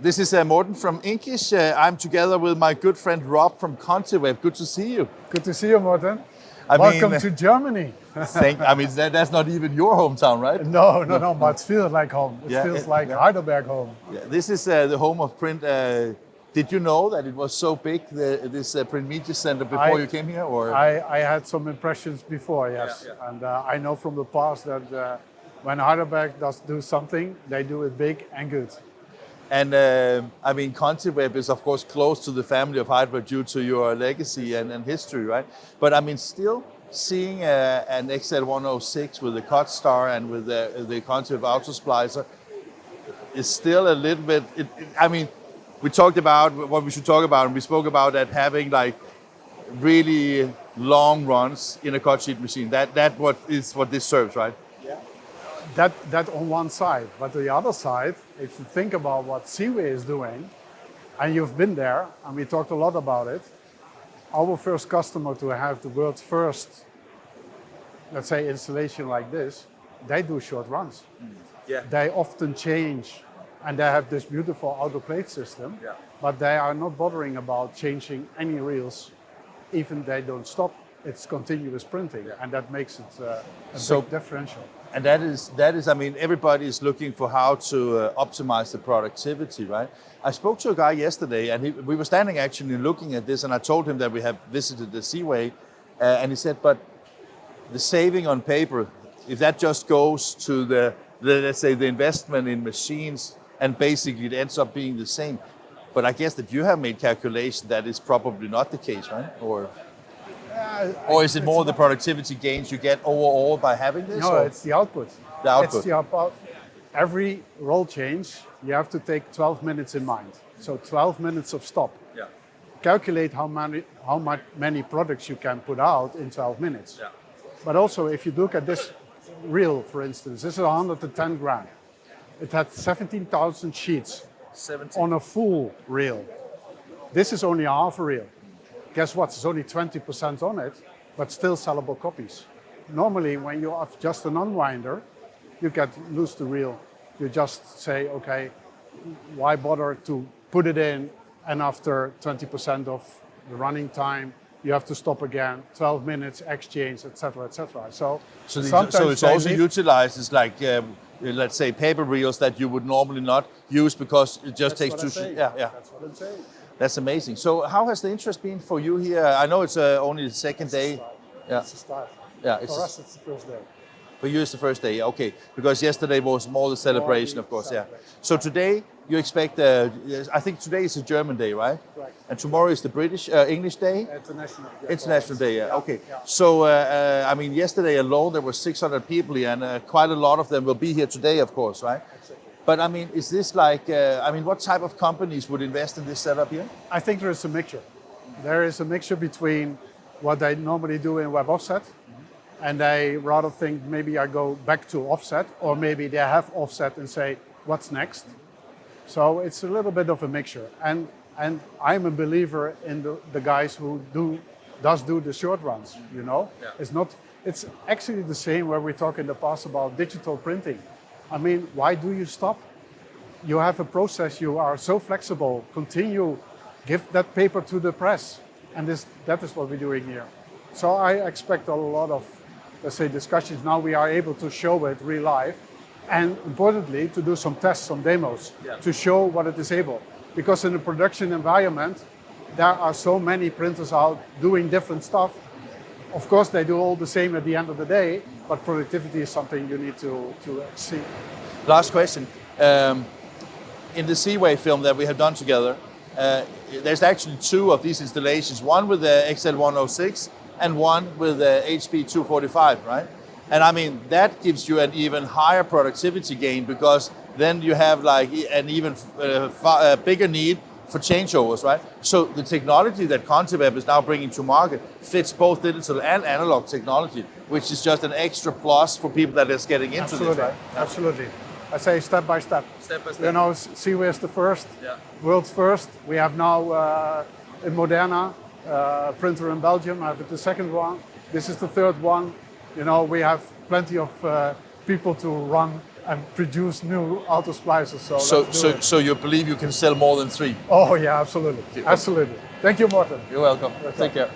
This is Morten from INKISH. I'm together with my good friend Rob from Contiweb. Good to see you. Good to see you, Morten. Welcome to Germany. That's not even your hometown, right? No, but it feels like home. It feels like Heidelberg home. Yeah, this is the home of print. Did you know that it was so big, this print media center, before you came here? Or I had some impressions before, yes. Yeah. And I know from the past that when Heidelberg does do something, they do it big and good. And Contiweb is of course close to the family of Heidelberg due to your legacy and history, right? But still seeing an XL106 with the cut star and with the Contiweb autosplicer is still a little bit. We talked about what we should talk about, and we spoke about that having like really long runs in a cut sheet machine. That what this serves, right? That on one side, but the other side, if you think about what Seaway is doing, and you've been there, and we talked a lot about it, our first customer to have the world's first, let's say, installation like this, they do short runs. Yeah. They often change, and they have this beautiful auto plate system, but they are not bothering about changing any reels, even they don't stop. It's continuous printing, and that makes it a big differential. And that is, everybody is looking for how to optimize the productivity, right? I spoke to a guy yesterday, and we were standing actually looking at this, and I told him that we have visited the Seaway, and he said, but the saving on paper, if that just goes to let's say, the investment in machines, and basically it ends up being the same. But I guess that you have made calculation that is probably not the case, right? Or is it more the productivity gains you get overall by having this? No, it's the output. The output. It's the output. Every roll change, you have to take 12 minutes in mind. So 12 minutes of stop. Yeah. Calculate how many products you can put out in 12 minutes. Yeah. But also, if you look at this reel, for instance, this is 110 gram. It had 17,000 sheets on a full reel. This is only half a reel. Guess what? There's only 20% on it, but still sellable copies. Normally, when you have just an unwinder, you can lose the reel. You just say, okay, why bother to put it in, and after 20% of the running time, you have to stop again, 12 minutes, exchange, etc., etc. So it's also utilized as like, let's say, paper reels that you would normally not use because it just takes two sheets. Yeah. That's what I'm saying. That's amazing. So how has the interest been for you here? I know it's only the second day. It's the start. Yeah, for us, it's the first day. For you, it's the first day, okay. Because yesterday was more the celebration, of course, So today, you expect, I think today is a German day, right? Right. And tomorrow is the English day? International day, okay. Yeah. So, yesterday alone, there were 600 people here, and quite a lot of them will be here today, of course, right? Exactly. But is this like, what type of companies would invest in this setup here? I think there is a mixture. There is a mixture between what they normally do in web offset, and they rather think maybe I go back to offset, or maybe they have offset and say, what's next? So it's a little bit of a mixture. And I'm a believer in the guys who do the short runs, you know? Yeah. It's actually the same where we talked in the past about digital printing. Why do you stop? You have a process, you are so flexible, continue, give that paper to the press. And that is what we're doing here. So I expect a lot of, let's say, discussions. Now we are able to show it real life, and importantly, to do some tests, some demos, to show what it is able. Because in a production environment, there are so many printers out doing different stuff. Of course, they do all the same at the end of the day, but productivity is something you need to see. Last question. In the Seaway film that we have done together, there's actually two of these installations, one with the XL106 and one with the HP 245, right? And that gives you an even higher productivity gain, because then you have like an even bigger need for changeovers, right? So the technology that Contiweb is now bringing to market fits both digital and analog technology, which is just an extra plus for people that is getting into this, right? Absolutely. I say step by step. Step by step. You know, Seaway is the first, world's first. We have now in Moderna, printer in Belgium, I have the second one. This is the third one. You know, we have plenty of people to run and produce new autosplicers. So you believe you can sell more than 3? Oh yeah, absolutely, absolutely. Thank you, Morten. You're welcome. Take care.